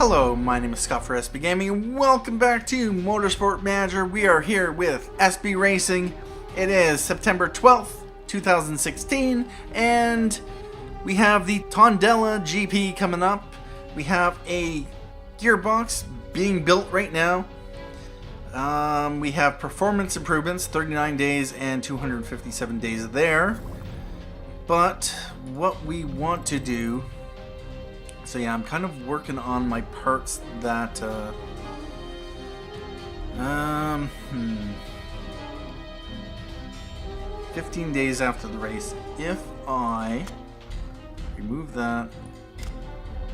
Hello, my name is Scott for SB Gaming. Welcome back to Motorsport Manager. We are here with SB Racing. It is September 12th, 2016, and we have the Tondela GP coming up. We have a gearbox being built right now. We have performance improvements, 39 days and 257 days there. But what we want to do... So yeah, I'm kind of working on my parts that, 15 days after the race. If I remove that,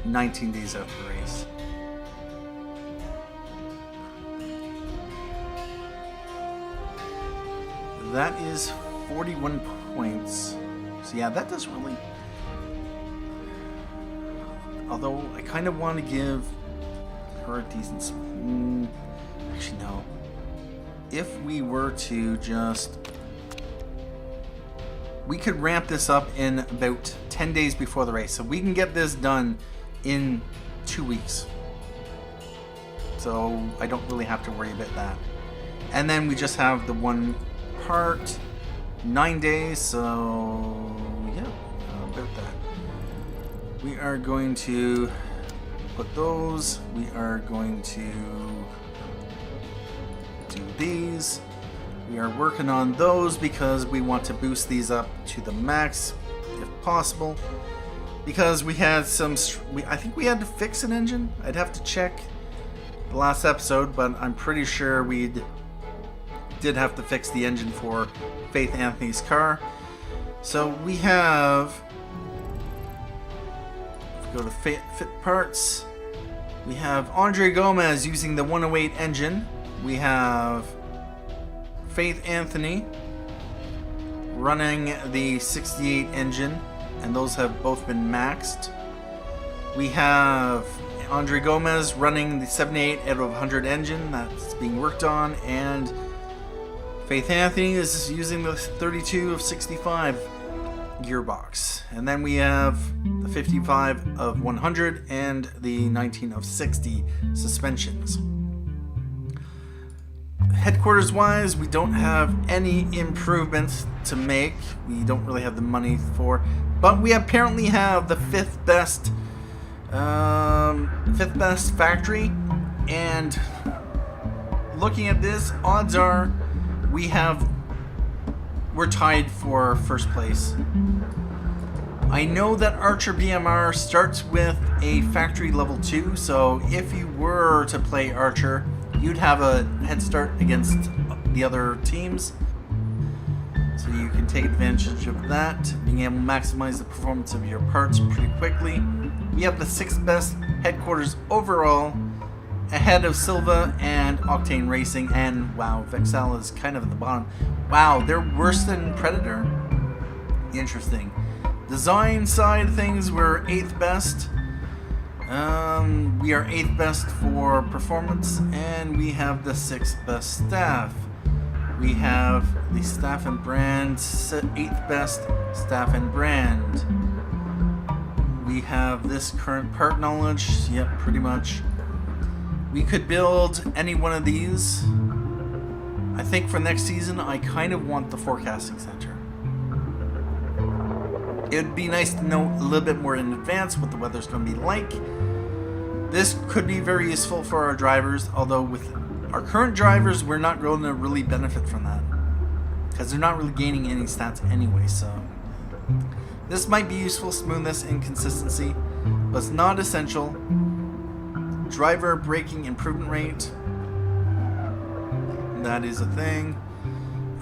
19 days after the race. That is 41 points. So yeah, that does really... Although, I kind of want to give her a decent... actually, no. If we were to just... We could ramp this up in about 10 days before the race. So we can get this done in 2 weeks. So I don't really have to worry about that. And then we just have the one part, 9 days. So, yeah, about that. We are going to put those. We are going to do these. We are working on those because we want to boost these up to the max if possible. Because we had some... I think we had to fix an engine. I'd have to check the last episode, but I'm pretty sure we did have to fix the engine for Faith Anthony's car. So we have... Go to fit parts. We have Andre Gomes using the 108 engine. We have Faith Anthony running the 68 engine, and those have both been maxed. We have Andre Gomes running the 78 out of 100 engine that's being worked on, and Faith Anthony is using the 32 of 65 gearbox. And then we have the 55 of 100 and the 19 of 60 suspensions. Headquarters wise, we don't have any improvements to make. We don't really have the money for, but we apparently have the fifth best factory. And looking at this, odds are we're tied for first place. I know that Archer BMR starts with a factory level 2, so if you were to play Archer, you'd have a head start against the other teams. So you can take advantage of that, being able to maximize the performance of your parts pretty quickly. We have the 6th best headquarters overall, ahead of Silva and Octane Racing, and wow, Vexal is kind of at the bottom. Wow, they're worse than Predator? Interesting. Design side of things, we're 8th best. We are 8th best for performance, and we have the 6th best staff. We have the staff and brand, 8th best staff and brand. We have this current part knowledge, yep, pretty much. We could build any one of these. I think for next season, I kind of want the forecasting center. It would be nice to know a little bit more in advance what the weather's going to be like. This could be very useful for our drivers, although with our current drivers, we're not going to really benefit from that. Because they're not really gaining any stats anyway, so... This might be useful, smoothness and consistency, but it's not essential. Driver braking improvement rate. That is a thing.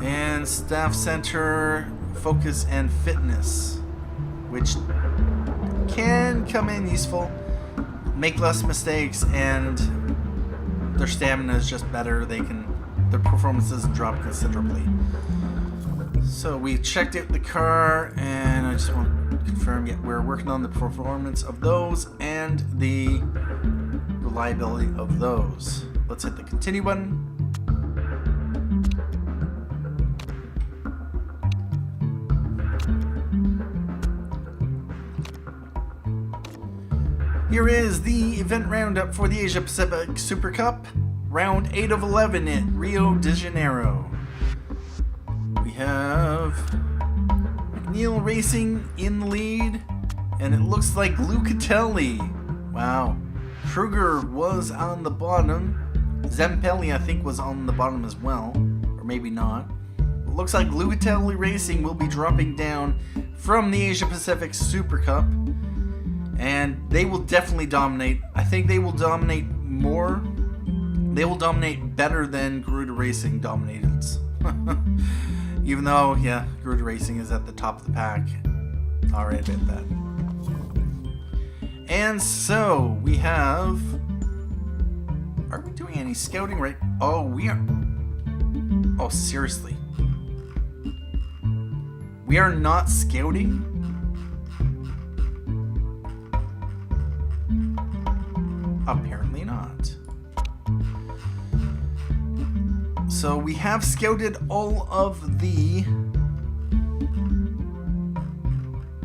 And staff center focus and fitness, which can come in useful, make less mistakes, and their stamina is just better. Their performance doesn't drop considerably. So we checked out the car, and I just want to confirm, yeah, we're working on the performance of those and the reliability of those. Let's hit the continue button. Here is the event roundup for the Asia Pacific Super Cup, round 8 of 11 at Rio de Janeiro. We have McNeil Racing in the lead, and it looks like Lucatelli. Wow. Kruger was on the bottom. Zempelli, I think, was on the bottom as well, or maybe not. It looks like Lucatelli Racing will be dropping down from the Asia Pacific Super Cup, and they will definitely dominate. I think they will dominate more. They will dominate better than Garuda Racing dominated. Even though, yeah, Garuda Racing is at the top of the pack. Alright, about that. And so, we have... Are we doing any scouting right? Oh, we are... Oh, seriously. We are not scouting? Apparently not. So we have scouted all of the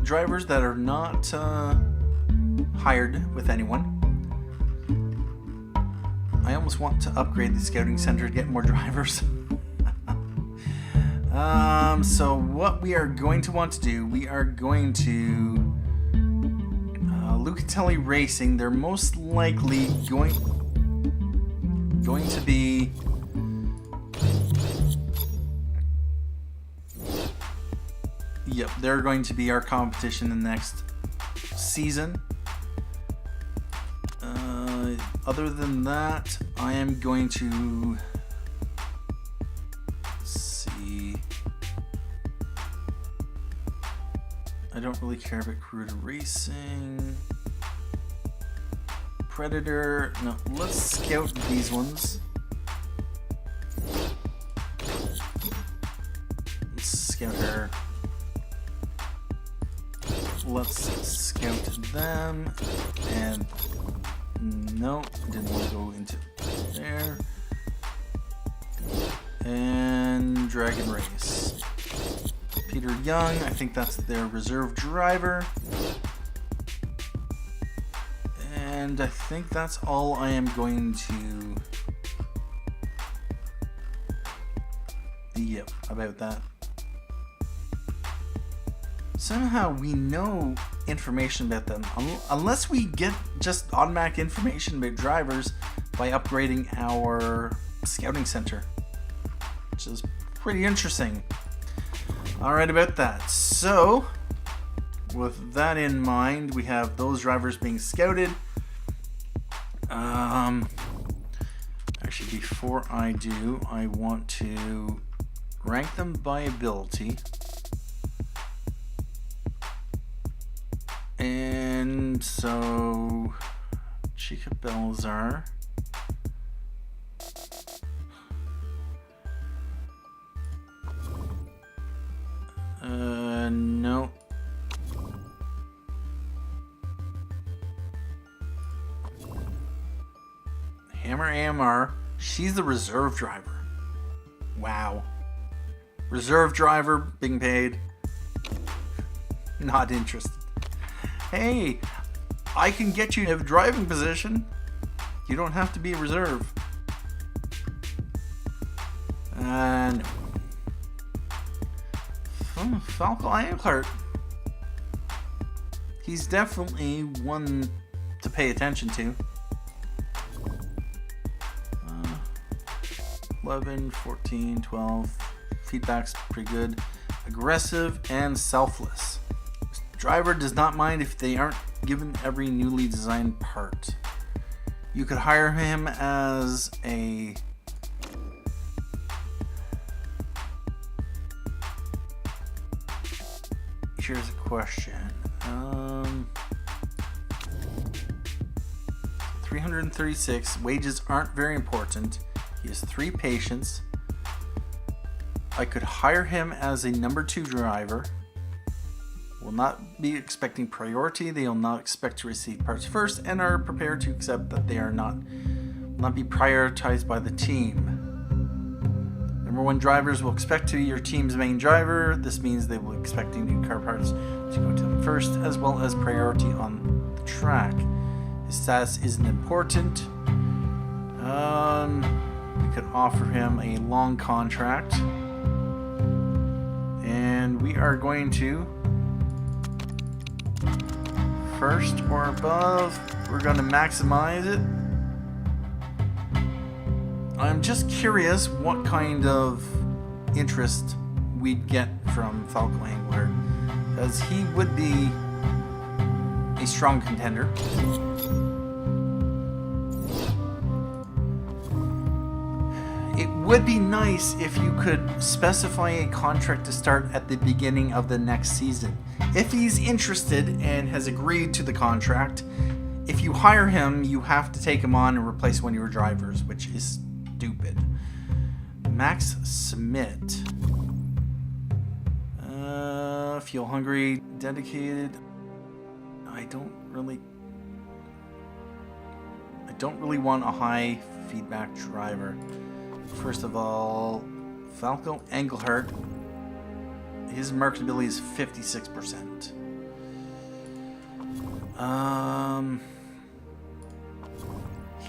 drivers that are not hired with anyone. I almost want to upgrade the scouting center to get more drivers. So what we are going to want to do, we are going to Lucatelli Racing. They're most likely going to be yep, they're going to be our competition in the next season. Other than that, I am going to see. I don't really care about Garuda Racing. Predator. No, let's scout these ones. Let's scout her. Let's scout them. And no, didn't want to go into there. And Dragon Race. Peter Young, I think that's their reserve driver. And I think that's all I am going to... Yep, about that. Somehow we know information about them, unless we get just automatic information about drivers by upgrading our scouting center, which is pretty interesting. Alright, about that. So, with that in mind, we have those drivers being scouted. Actually, before I do, I want to rank them by ability. And so, Chica Belzar. No. Hammer AMR. She's the reserve driver. Wow. Reserve driver being paid. Not interested. Hey, I can get you in a driving position. You don't have to be a reserve. And Falco Eichlert. He's definitely one to pay attention to. 11, 14, 12. Feedback's pretty good. Aggressive and selfless. Driver does not mind if they aren't given every newly designed part. You could hire him as a... Here's a question. 336. Wages aren't very important. He has 3 patients. I could hire him as a number 2 driver. Will not be expecting priority. They will not expect to receive parts first and are prepared to accept that they are not be prioritized by the team. Number 1 drivers will expect to be your team's main driver. This means they will expect new car parts to go to them first, as well as priority on the track. His status isn't important. We could offer him a long contract. And we are going to, first or above, we're going to maximize it. I'm just curious what kind of interest we'd get from Falco Angler, because he would be a strong contender. It would be nice if you could specify a contract to start at the beginning of the next season. If he's interested and has agreed to the contract, if you hire him, you have to take him on and replace one of your drivers, which is stupid. Max Smith. Fuel hungry, dedicated. I don't really want a high feedback driver. First of all, Falco Engelhardt, his marketability is 56%.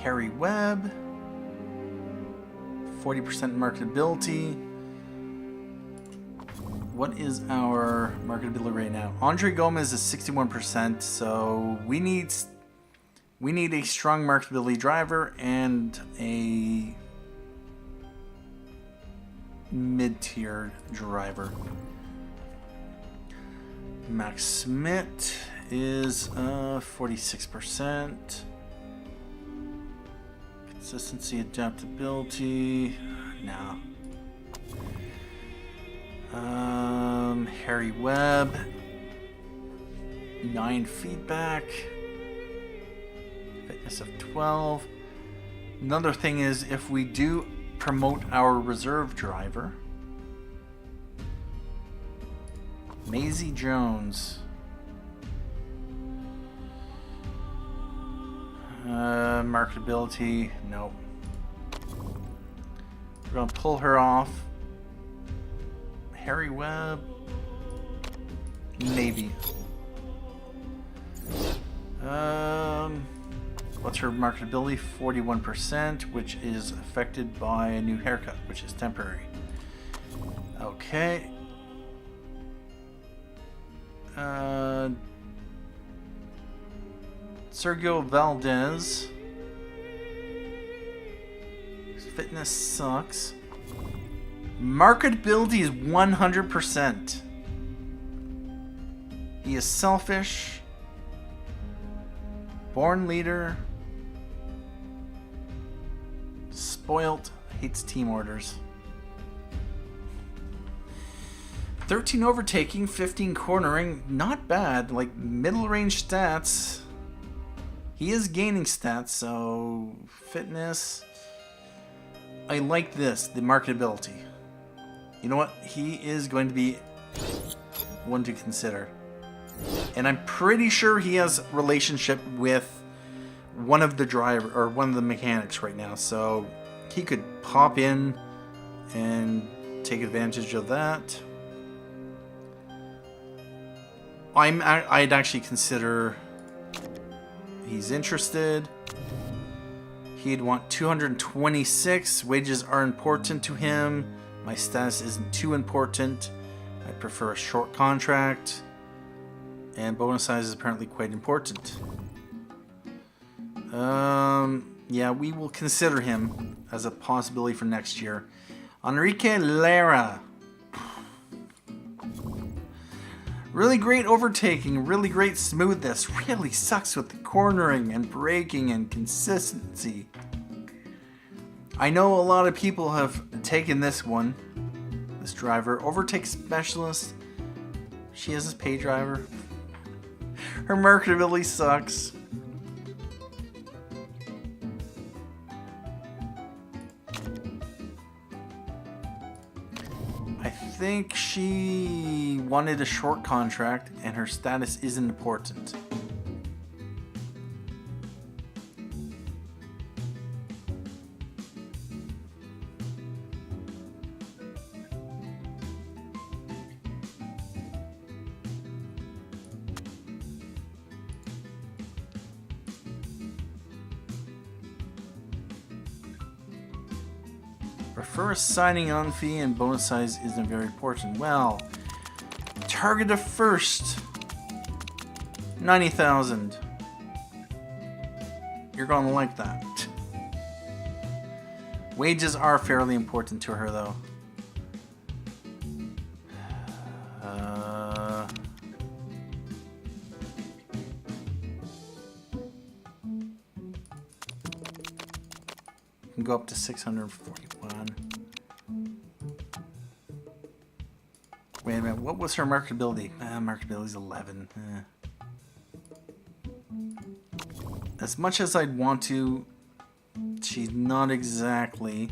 Harry Webb, 40% marketability. What is our marketability right now? Andre Gomes is 61%, so we need a strong marketability driver and a mid-tier driver. Max Smith is 46%. Consistency, adaptability, no. Harry Webb, 9 feedback, fitness of 12. Another thing is, if we do promote our reserve driver, Maisie Jones, marketability, no. We're gonna pull her off. Harry Webb, maybe. What's her marketability? 41%, which is affected by a new haircut, which is temporary. Okay. Sergio Valdez. His fitness sucks. Marketability is 100%. He is selfish. Born leader. Spoilt. Hates team orders. 13 overtaking, 15 cornering. Not bad. Like middle range stats. He is gaining stats, so fitness. I like this, the marketability. You know what? He is going to be one to consider. And I'm pretty sure he has a relationship with one of the driver or one of the mechanics right now, so he could pop in and take advantage of that. I'd actually consider he's interested. He'd want 226. Wages are important to him. My status isn't too important. I prefer a short contract. And bonus size is apparently quite important. Yeah, we will consider him as a possibility for next year. Enrique Lara. Really great overtaking, really great smoothness, really sucks with the cornering and braking and consistency. I know a lot of people have taken this driver. Overtake specialist. She has a pay driver. Her marketability sucks. I think she wanted a short contract and her status isn't important. Prefer a signing on fee and bonus size isn't very important. Well, target of first. 90,000. You're gonna like that. Wages are fairly important to her, though. Can go up to 641. Wait a minute, what was her marketability? Marketability's 11. As much as I'd want to, she's not exactly.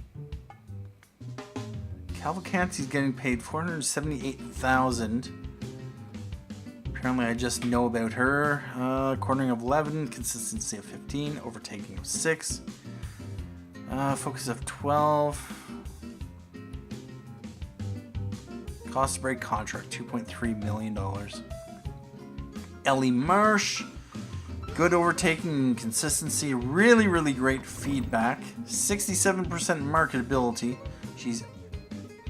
Cavalcanti's getting paid 478,000. Apparently I just know about her. Cornering of 11, consistency of 15, overtaking of 6. Focus of 12. Cost to break contract, $2.3 million. Ellie Marsh. Good overtaking and consistency. Really, really great feedback. 67% marketability. She's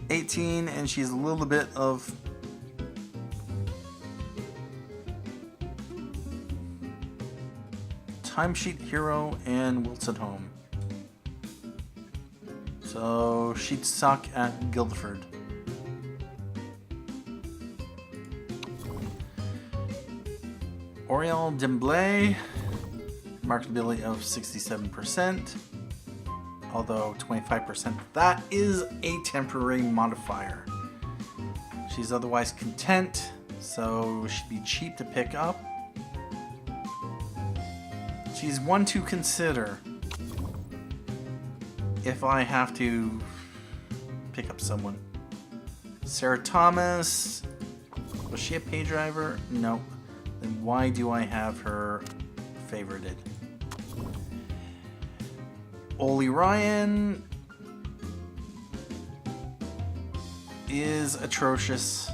18 and she's a little bit of... timesheet hero and Wilts at home. So she'd suck at Guildford. Oriel Demblay, marketability of 67%, although 25%, that is a temporary modifier. She's otherwise content, so she'd be cheap to pick up. She's one to consider if I have to pick up someone. Sarah Thomas, was she a pay driver? No. Then why do I have her favorited? Oli Ryan is atrocious.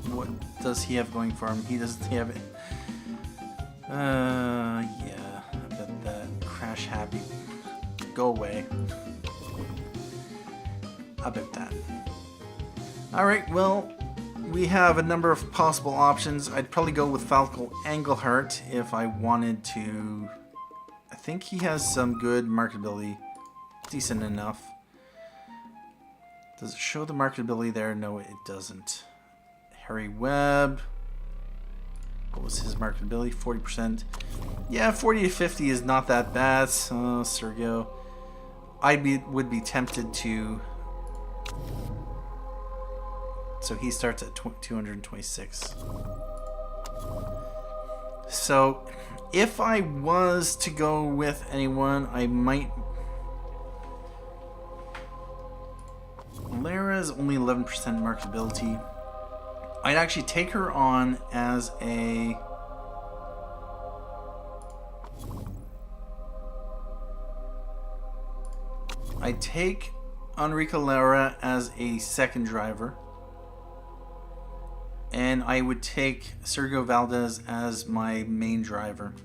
What does he have going for him? He doesn't have it. Yeah, I bet that crash happy. Go away. I bet that. Alright, well, we have a number of possible options. I'd probably go with Falco Engelhart if I wanted to. I think he has some good marketability. Decent enough. Does it show the marketability there? No, it doesn't. Harry Webb. What was his marketability? 40%. Yeah, 40 to 50 is not that bad. Sergio. Would be tempted to. So he starts at 226. So if I was to go with anyone, I might. Lara's only 11% marketability. I'd actually take her on as a. I'd take Enrique Lara as a second driver. And I would take Sergio Valdez as my main driver.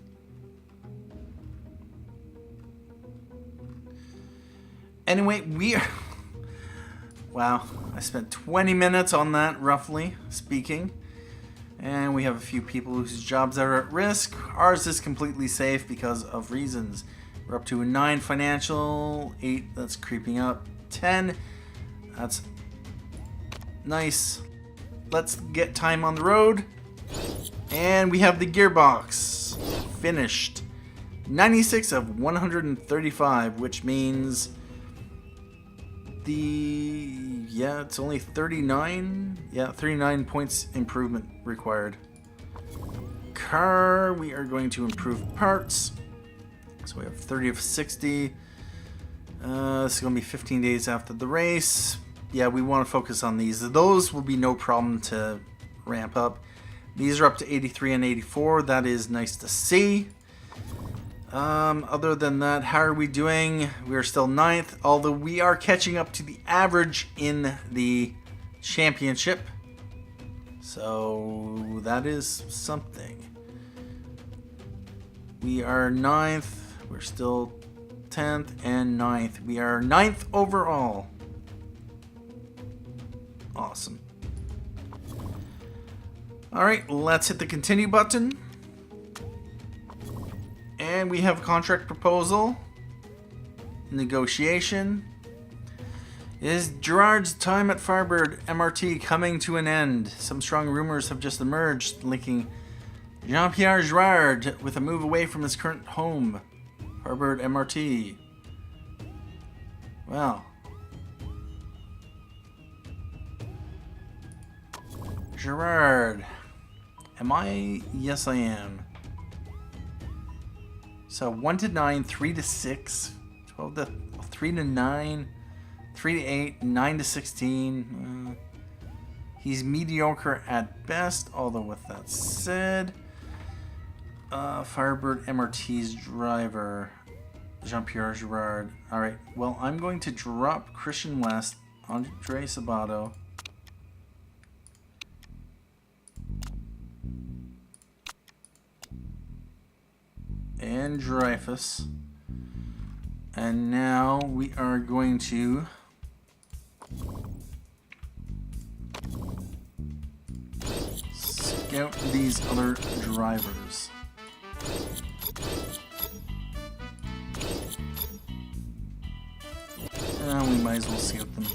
Anyway, we are... Wow, I spent 20 minutes on that, roughly speaking. And we have a few people whose jobs are at risk. Ours is completely safe because of reasons. We're up to a 9 financial, 8, that's creeping up, 10, that's nice. Let's get time on the road. And we have the gearbox finished. 96 of 135, which means it's only 39. Yeah, 39 points improvement required. Car, we are going to improve parts. So we have 30 of 60. This is going to be 15 days after the race. Yeah, we want to focus on these. Those will be no problem to ramp up. These are up to 83 and 84. That is nice to see. Other than that, how are we doing? We're still 9th, although we are catching up to the average in the championship. So that is something. We are 9th. We're still 10th, and 9th. We are 9th overall. Awesome. Alright, let's hit the continue button. And we have a contract proposal. Negotiation. Is Gerard's time at Firebird MRT coming to an end? Some strong rumors have just emerged linking Jean-Pierre Gerard with a move away from his current home, Firebird MRT. Well, Gerard, am I? Yes, I am. So 1 to 9, 3 to 6, 12 to 3 to 9, 3 to 8, 9 to 16. He's mediocre at best. Although with that said, Firebird MRT's driver, Jean-Pierre Gerard. All right. Well, I'm going to drop Christian West, Andre Sabato. And Dreyfus. And now we are going to scout these other drivers. We might as well scout them.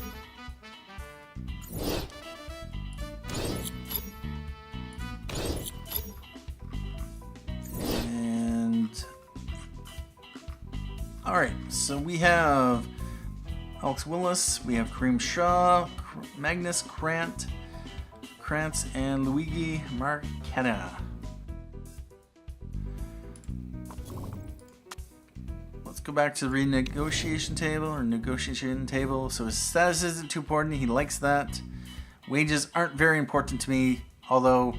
Alright, so we have Alex Willis, we have Kareem Shaw, Magnus Krantz, and Luigi Marchetta. Let's go back to the renegotiation table or negotiation table. So his status isn't too important, he likes that. Wages aren't very important to me, although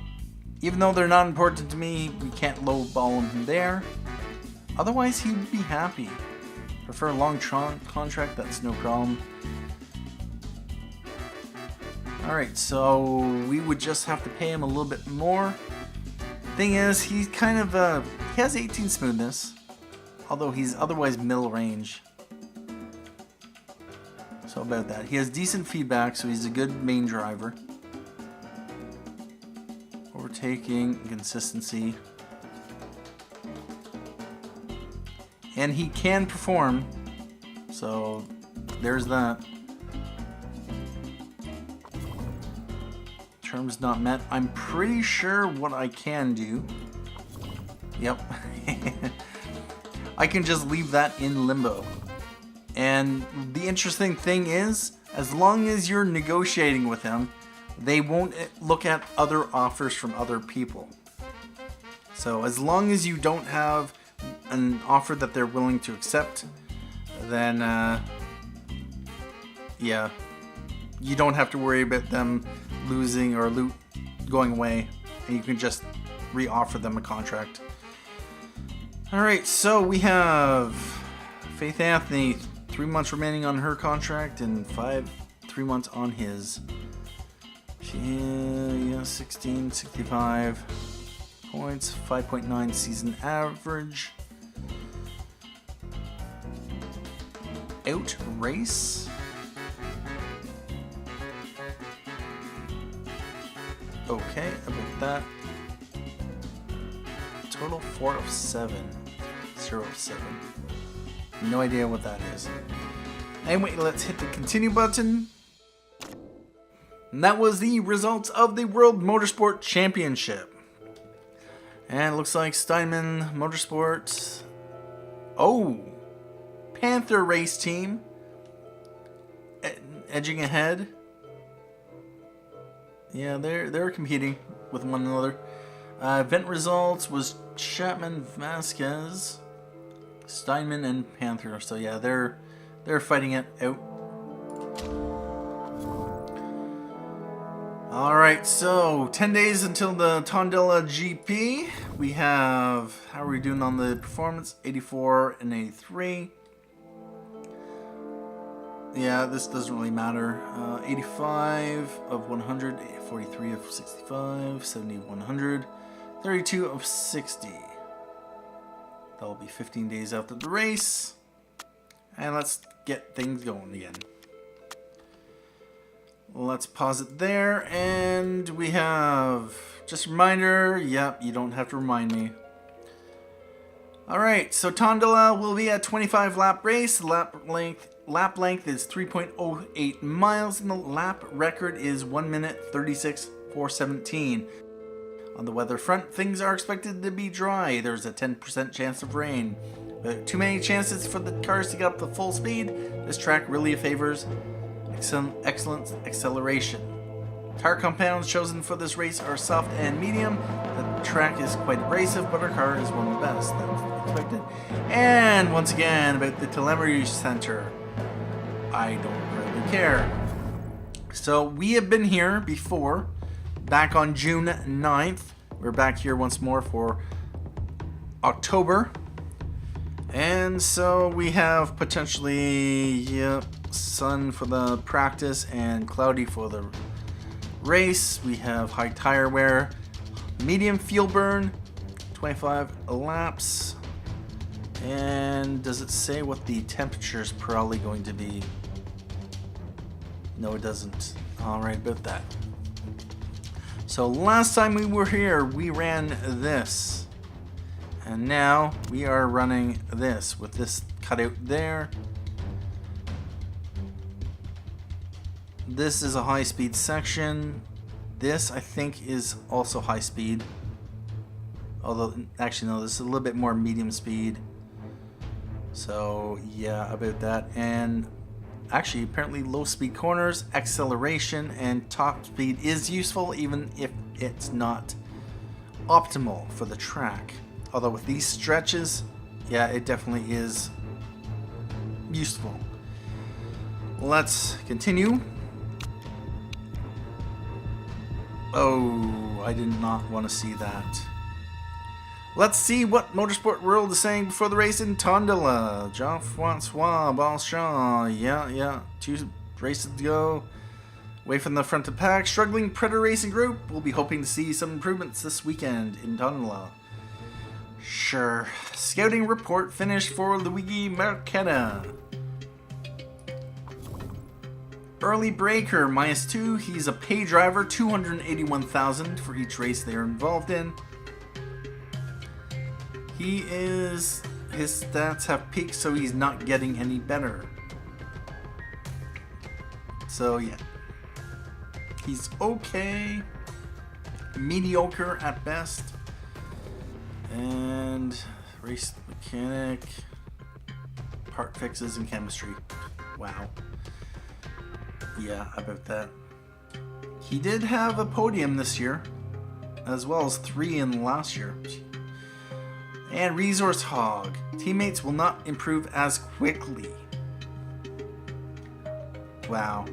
even though they're not important to me, we can't lowball him there. Otherwise, he would be happy. Prefer a long contract, that's no problem. Alright, so we would just have to pay him a little bit more. Thing is, he's kind of, he has 18 smoothness, although he's otherwise middle range. So about that. He has decent feedback, so he's a good main driver. Overtaking, consistency. And he can perform, so there's that. Terms not met. I'm pretty sure what I can do. Yep. I can just leave that in limbo. And the interesting thing is, as long as you're negotiating with him, they won't look at other offers from other people. So as long as you don't have an offer that they're willing to accept, then yeah, you don't have to worry about them losing or going away, and you can just re-offer them a contract. Alright, so we have Faith Anthony, 3 months remaining on her contract and 3 months on his. Yeah, 65 points, 5.9 season average. Out race. Okay, about that. Total 4 of 7. 0 of 7. No idea what that is. Anyway, let's hit the continue button. And that was the results of the World Motorsport Championship. And it looks like Steinman Motorsport. Oh! Panther race team. Edging ahead. Yeah, they're competing with one another. Event results was Chapman, Vasquez, Steinman, and Panther. So yeah, they're fighting it out. Alright, so 10 days until the Tondela GP. We have, how are we doing on the performance? 84 and 83. Yeah, this doesn't really matter. 85 of 100, 43 of 65, 70 of 100, 32 of 60. That'll be 15 days after the race. And let's get things going again. Let's pause it there, and we have just a reminder. Yep, you don't have to remind me. Alright, so Tondela will be a 25 lap race. Lap length is 3.08 miles, and the lap record is 1 minute 36.417. On the weather front, things are expected to be dry. There's a 10% chance of rain. But too many chances for the cars to get up to full speed. This track really favors excellent acceleration. Tire compounds chosen for this race are soft and medium. The track is quite abrasive, but our car is one of the best. That's expected. And once again, about the telemetry center. I don't really care. So we have been here before, back on June 9th. We're back here once more for October. And so we have potentially, sun for the practice and cloudy for the race. We have high tire wear, medium fuel burn, 25 laps. And does it say what the temperature is probably going to be? No, it doesn't. Alright, about that. So last time we were here, we ran this. And now we are running this with this cutout there. This is a high-speed section. This, I think, is also high speed. Although, actually, no, this is a little bit more medium speed. So, yeah, about that. And actually, apparently, low-speed corners, acceleration, and top speed is useful, even if it's not optimal for the track. Although with these stretches, yeah, it definitely is useful. Let's continue. Oh, I did not want to see that. Let's see what Motorsport World is saying before the race in Tondela. Jean-Francois Balchamp. Yeah. 2 races to go. Away from the front of the pack. Struggling Predator Racing Group. We'll be hoping to see some improvements this weekend in Tondela. Sure. Scouting report finished for Luigi Marchetta. Early breaker, -2. He's a pay driver, 281,000 for each race they are involved in. His stats have peaked, so he's not getting any better. So yeah. He's okay. Mediocre at best. And race mechanic, part fixes, and chemistry. Wow. Yeah, about that. He did have a podium this year, as well as 3 in last year. And resource hog. Teammates will not improve as quickly. Wow.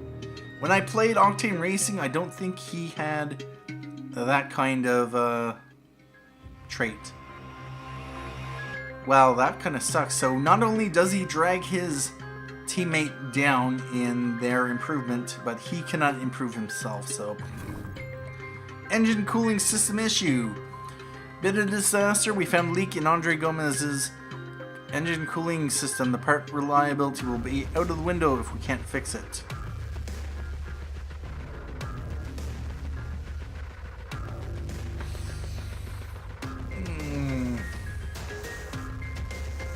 When I played Octane Racing, I don't think he had that kind of trait. Wow, that kind of sucks. So not only does he drag his teammate down in their improvement, but he cannot improve himself. So, engine cooling system issue. Bit of disaster. We found a leak in Andre Gomes' engine cooling system. The part reliability will be out of the window if we can't fix it.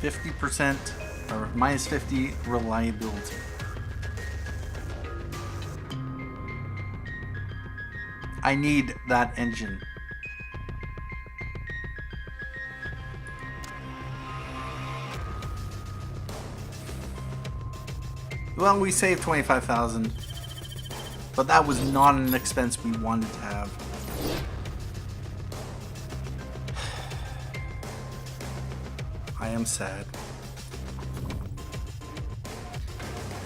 50% or -50 reliability. I need that engine. Well, we saved 25,000, but that was not an expense we wanted to have. I am sad.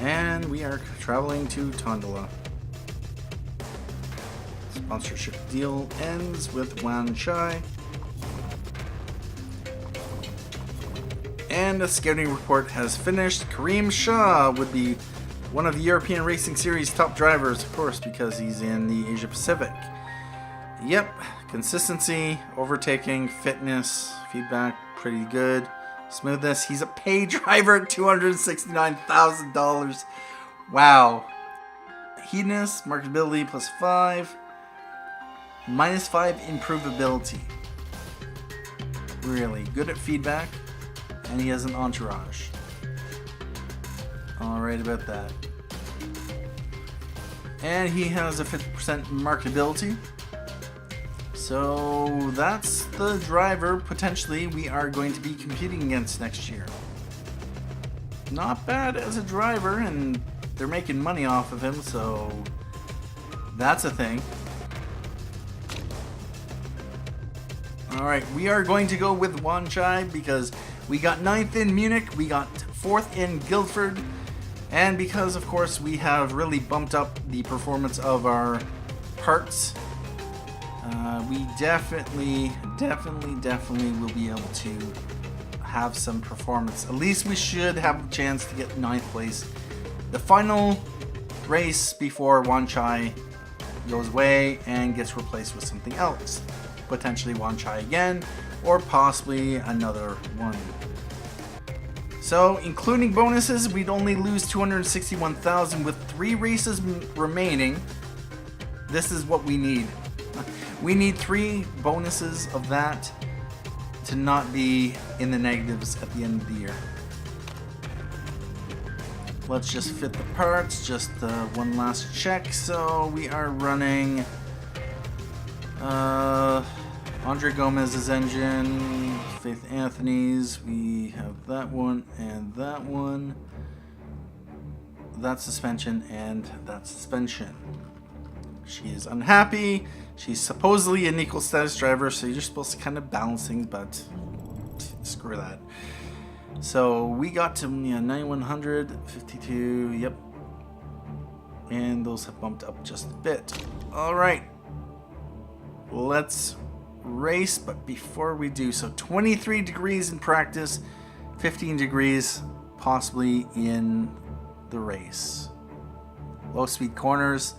And we are traveling to Tondela. Sponsorship deal ends with Wan Chai. And the scouting report has finished. Kareem Shah would be one of the European Racing Series top drivers, of course, because he's in the Asia Pacific. Yep, consistency, overtaking, fitness, feedback, pretty good. Smoothness, he's a pay driver at $269,000. Wow. Heediness, marketability +5. -5 improvability. Really good at feedback. And he has an entourage. Alright about that. And he has a 50% marketability. So that's the driver potentially we are going to be competing against next year. Not bad as a driver, and they're making money off of him, so that's a thing. Alright, we are going to go with Wanchai because we got 9th in Munich, we got 4th in Guildford, and because of course we have really bumped up the performance of our parts, we definitely will be able to have some performance. At least we should have a chance to get 9th place. The final race before Wanchai goes away and gets replaced with something else. Potentially Wanchai again, or possibly another one. So, including bonuses, we'd only lose 261,000 with 3 races remaining. This is what we need. We need 3 bonuses of that to not be in the negatives at the end of the year. Let's just fit the parts, just one last check. So we are running Andre Gomes' engine, Faith Anthony's, we have that one and that one, that suspension and that suspension. She is unhappy. She's supposedly an equal status driver, so you're supposed to kind of balance things, but screw that. So we got to 9100, 52, yep. And those have bumped up just a bit. Alright. Let's race, but before we do so, 23 degrees in practice, 15 degrees possibly in the race. Low speed corners.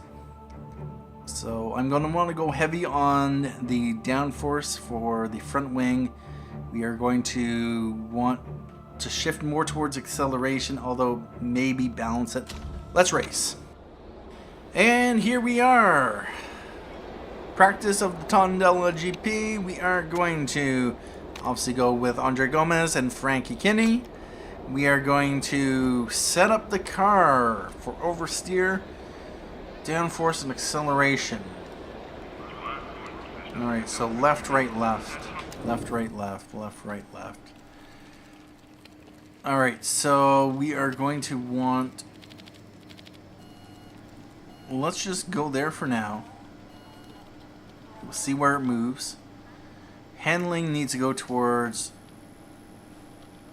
So I'm going to want to go heavy on the downforce for the front wing. We are going to want to shift more towards acceleration, although maybe balance it. Let's race. And here we are. Practice of the Tondela GP. We are going to obviously go with Andre Gomes and Frankie Kinney. We are going to set up the car for oversteer, downforce, and acceleration. Alright, so left, right, left. Left, right, left. Left, right, left. Alright, so we are going to want... Let's just go there for now. We'll see where it moves. Handling needs to go towards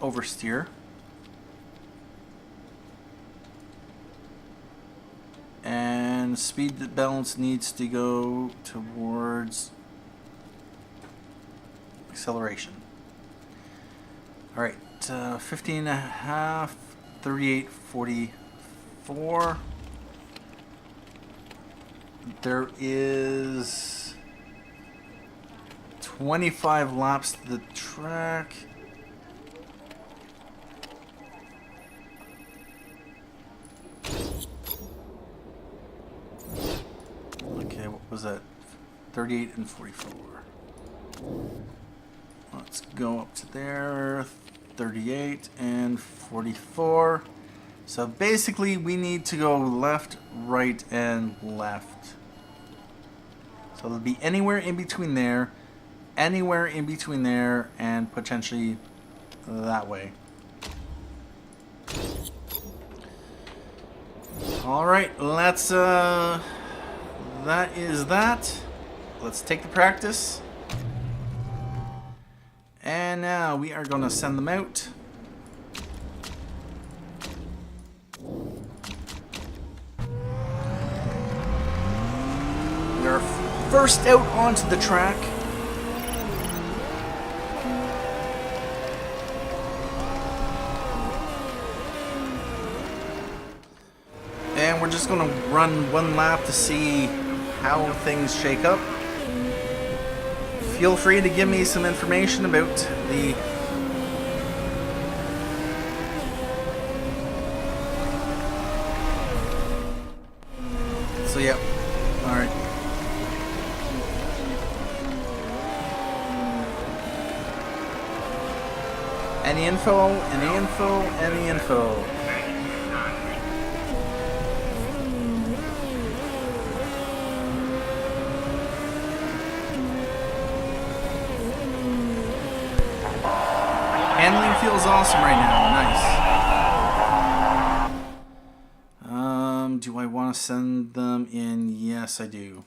oversteer. And speed balance needs to go towards acceleration. Alright, 15.5, 38.44. There is 25 laps to the track. Okay, what was that? 38 and 44. Let's go up to there. 38 and 44. So basically we need to go left, right, and left. So it'll be anywhere in between there, and potentially that way. Alright, let's, that is that. Let's take the practice. And now we are going to send them out. We are first out onto the track. And we're just going to run one lap to see how things shake up. Feel free to give me some information about the Yep. All right. Any info? Any info? Any info? Handling feels awesome right now. Nice. Do I want to send them in? Yes, I do.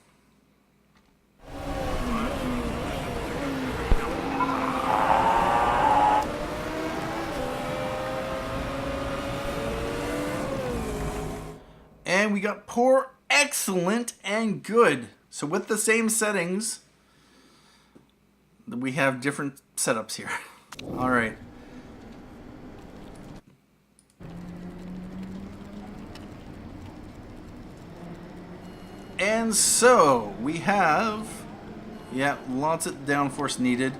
And we got poor, excellent, and good. So with the same settings, we have different setups here. All right. And so we have, yeah, lots of downforce needed.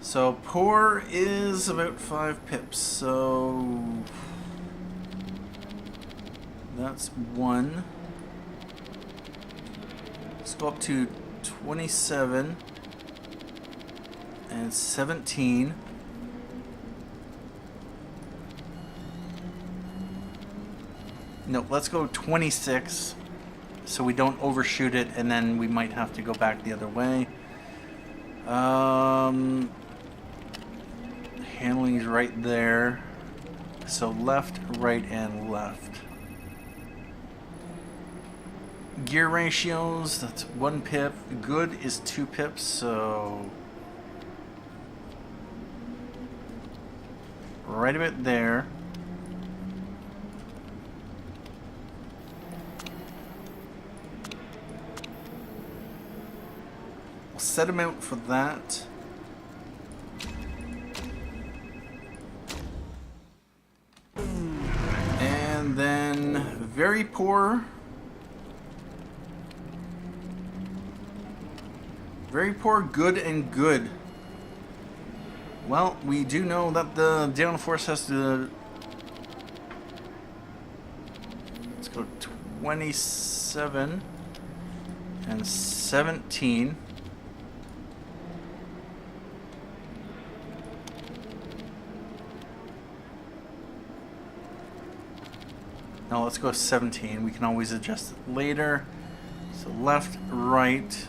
So poor is about 5 pips. So that's 1. Let's go up to 27 and 17. No, let's go 26 so we don't overshoot it and then we might have to go back the other way. Handling is right there. So left, right, and left. Gear ratios, that's 1 pip. Good is 2 pips, so right about there. We'll set him out for that. And then very poor. Very poor, good, and good. Well, we do know that the downforce has to... Let's go 27 and 17. No, let's go 17. We can always adjust it later. So left, right.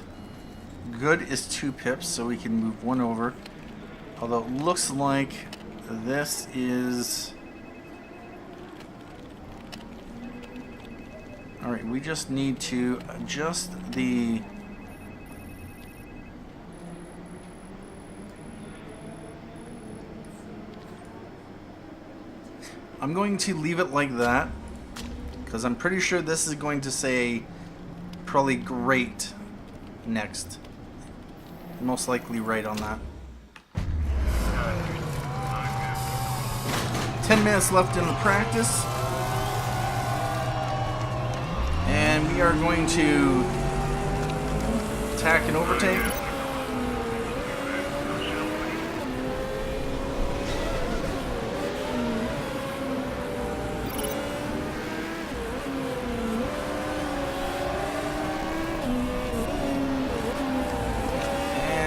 Good is 2 pips, so we can move 1 over. Although it looks like this is... Alright, we just need to adjust the... I'm going to leave it like that, because I'm pretty sure this is going to say probably great next. Most likely right on that. 10 minutes left in the practice. And we are going to tack and overtake.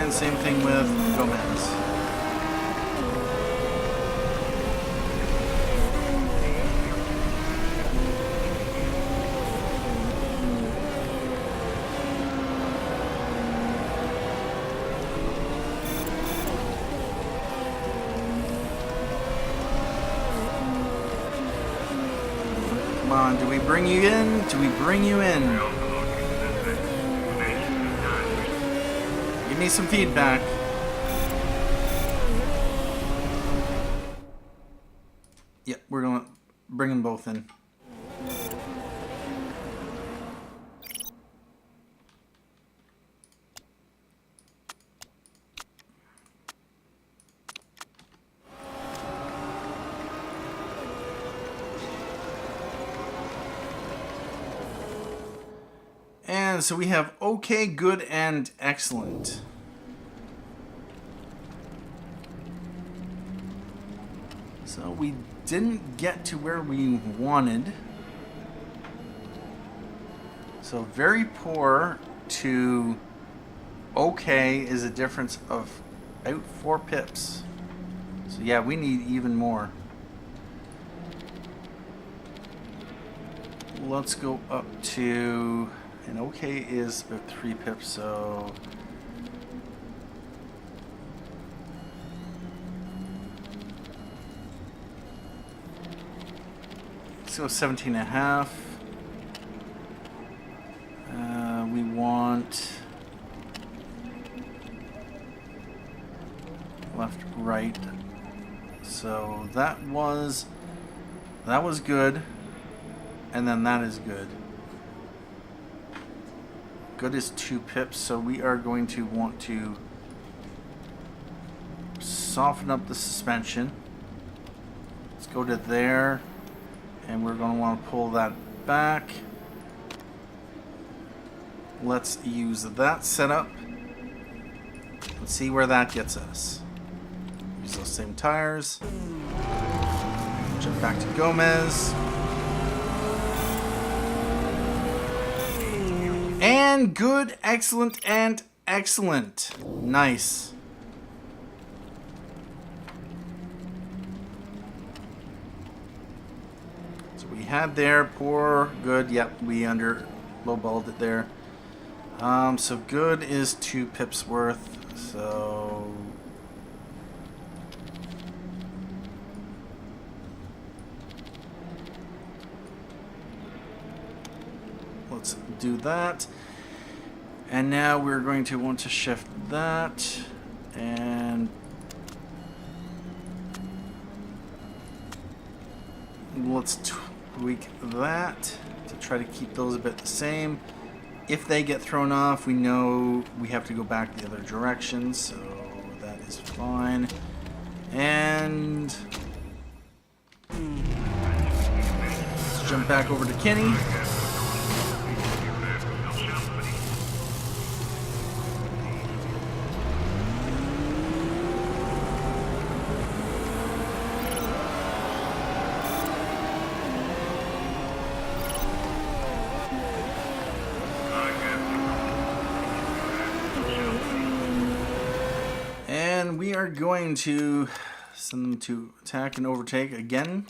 Same thing with Gomez. Come on, do we bring you in? Do we bring you in? Give me some feedback. Yep, we're gonna bring them both in. And so we have okay, good, and excellent. So we didn't get to where we wanted. So very poor to okay is a difference of about 4 pips. So yeah, we need even more. Let's go up to, and okay is about 3 pips, so let's go 17 and a half. We want left, right. So that was good, and then that is good. Good is 2 pips, so we are going to want to soften up the suspension. Let's go to there, and we're going to want to pull that back. Let's use that setup. Let's see where that gets us. Use those same tires. Jump back to Gomez. And good, excellent, and excellent. Nice. So we had there, poor, good. Yep, we lowballed it there. So good is 2 pips worth. So let's do that. And now we're going to want to shift that and let's tweak that to try to keep those a bit the same. If they get thrown off, we know we have to go back the other direction, so that is fine. And let's jump back over to Kenny. And we are going to send them to attack and overtake again.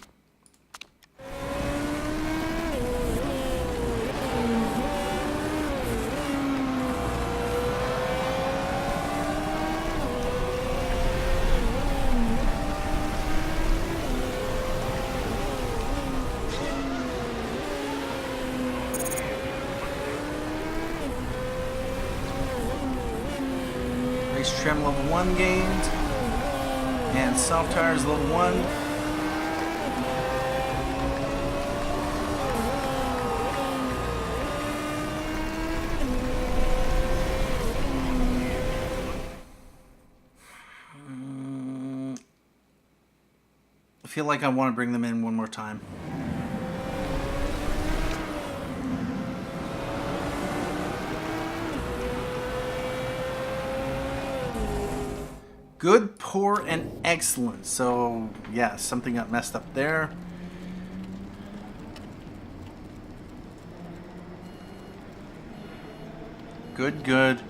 Race trim level 1 gained. And soft tires level 1. I feel like I want to bring them in one more time. Good, poor, and excellent. So, yeah, something got messed up there. Good, good.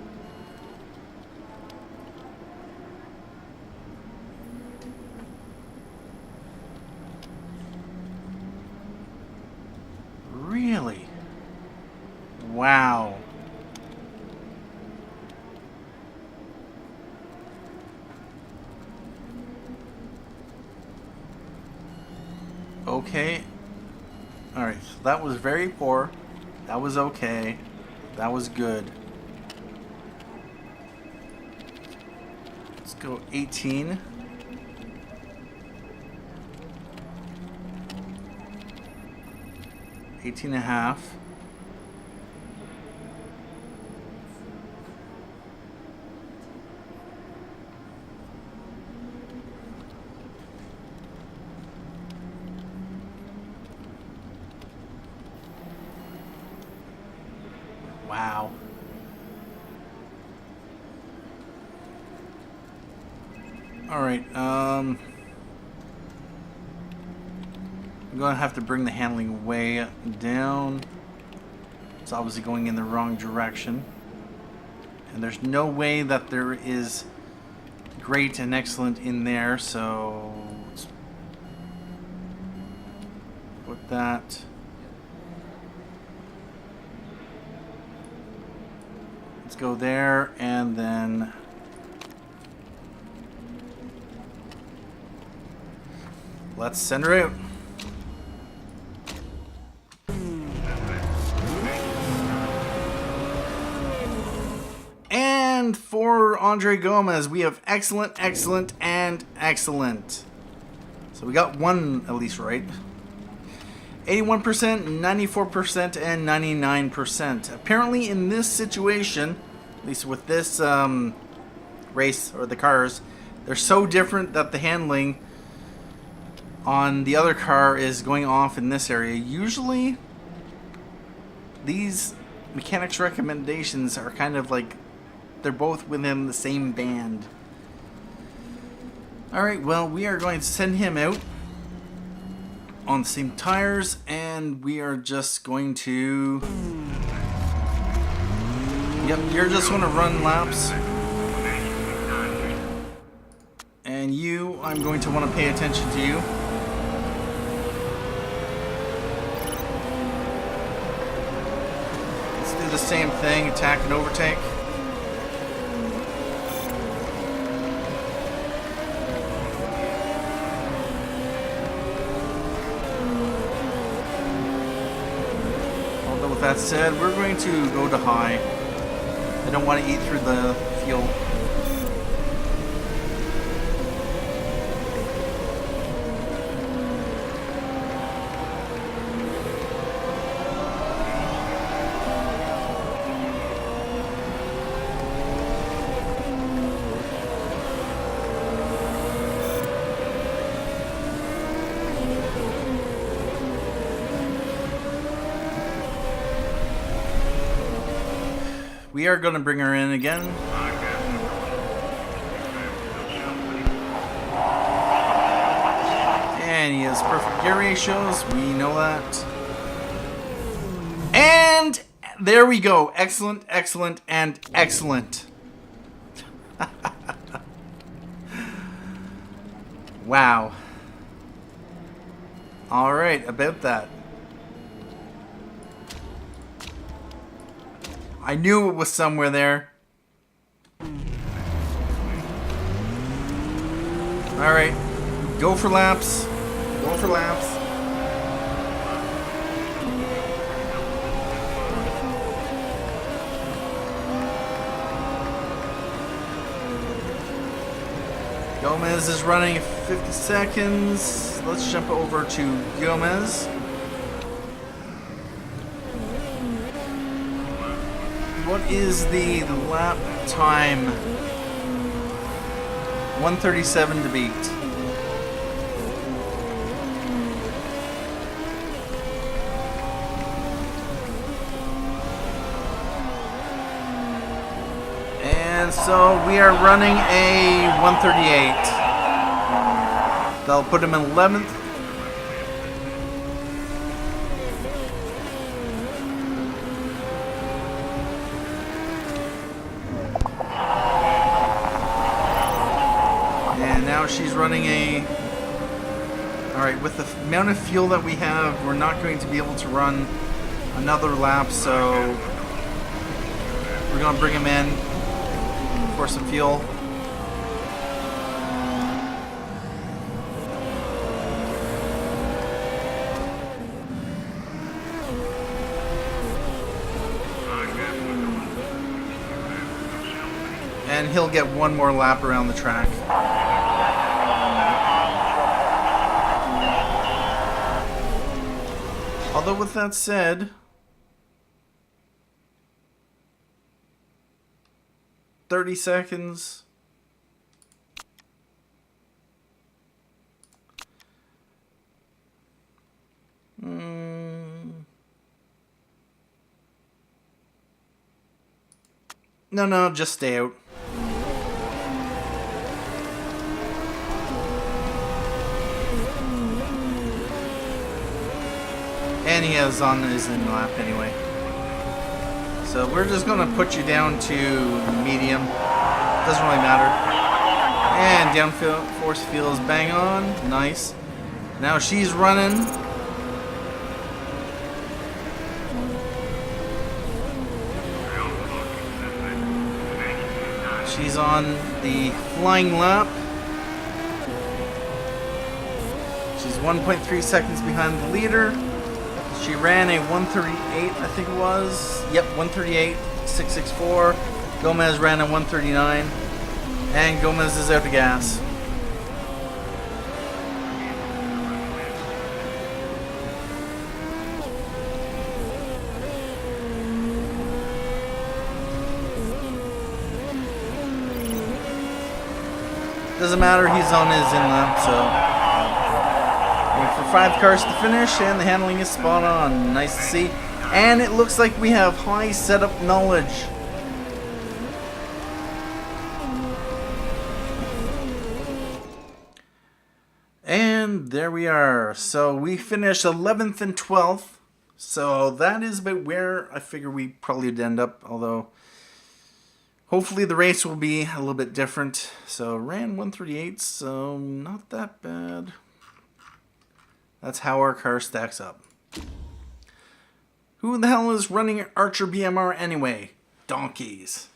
Really? Wow. Okay. Alright, so that was very poor. That was okay. That was good. Let's go 18. $18.5. Wow. All right. I'm gonna have to bring the handling way down. It's obviously going in the wrong direction. And there's no way that there is great and excellent in there, so let's put that. Let's go there, and then let's send her out. And for Andre Gomes, we have excellent, excellent, and excellent. So we got one at least right. 81%, 94%, and 99%. Apparently in this situation, at least with this race, or the cars, they're so different that the handling on the other car is going off in this area. Usually, these mechanics recommendations are kind of like, they're both within the same band. Alright, well, we are going to send him out on the same tires, and we are just going to... Yep, you're just going to run laps. And you, I'm going to want to pay attention to you. Let's do the same thing, attack and overtake. With that said, we're going to go to high. I don't want to eat through the fuel. We are going to bring her in again. And he has perfect gear ratios. We know that. And there we go. Excellent, excellent, and excellent. Wow. All right, about that. I knew it was somewhere there. Alright. Go for laps. Go for laps. Gomes is running 50 seconds. Let's jump over to Gomes. What is the lap time? 1:37 to beat. And so we are running a 1:38. That'll put him in 11th. She's running a... Alright, with the amount of fuel that we have, we're not going to be able to run another lap, so we're going to bring him in for some fuel. And he'll get one more lap around the track. Although with that said, 30 seconds. No, just stay out. And he is on his in lap anyway. So we're just going to put you down to medium. Doesn't really matter. And downforce feels bang on. Nice. Now she's running. She's on the flying lap. She's 1.3 seconds behind the leader. She ran a 138, I think it was. Yep, 138.664. Gomez ran a 139. And Gomez is out of gas. Doesn't matter, he's on his in-lap, so... Wait for 5 cars to finish, and the handling is spot on. Nice to see. And it looks like we have high setup knowledge. And there we are. So we finished 11th and 12th. So that is about where I figure we probably would end up, although... Hopefully the race will be a little bit different. So ran 138, so not that bad. That's how our car stacks up. Who the hell is running Archer BMR anyway? Donkeys.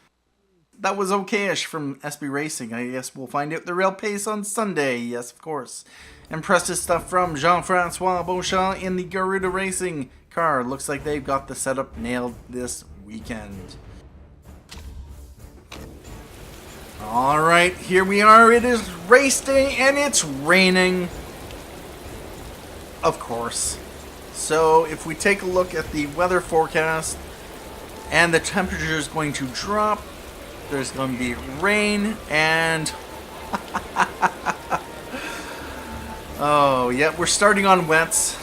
That was okay-ish from SB Racing. I guess we'll find out the real pace on Sunday. Yes, of course. Impressive stuff from Jean-Francois Beauchamp in the Garuda Racing car. Looks like they've got the setup nailed this weekend. Alright, here we are. It is race day and it's raining. Of course. So if we take a look at the weather forecast, and the temperature is going to drop, there's going to be rain, and oh yeah, we're starting on wets.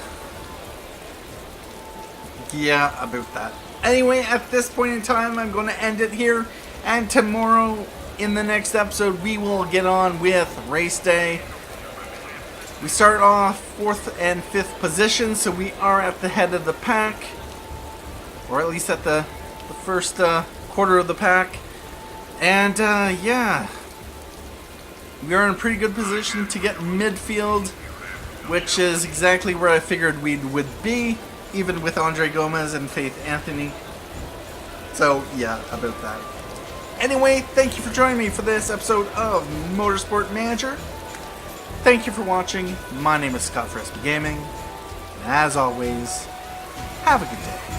Yeah, about that. Anyway, at this point in time, I'm going to end it here, and tomorrow in the next episode we will get on with race day. We start off 4th and 5th position, so we are at the head of the pack, or at least at the first quarter of the pack. And yeah, we are in a pretty good position to get midfield, which is exactly where I figured we would be, even with Andre Gomes and Faith Anthony. So yeah, about that. Anyway, thank you for joining me for this episode of Motorsport Manager. Thank you for watching. My name is Scott for SB Gaming. And as always, have a good day.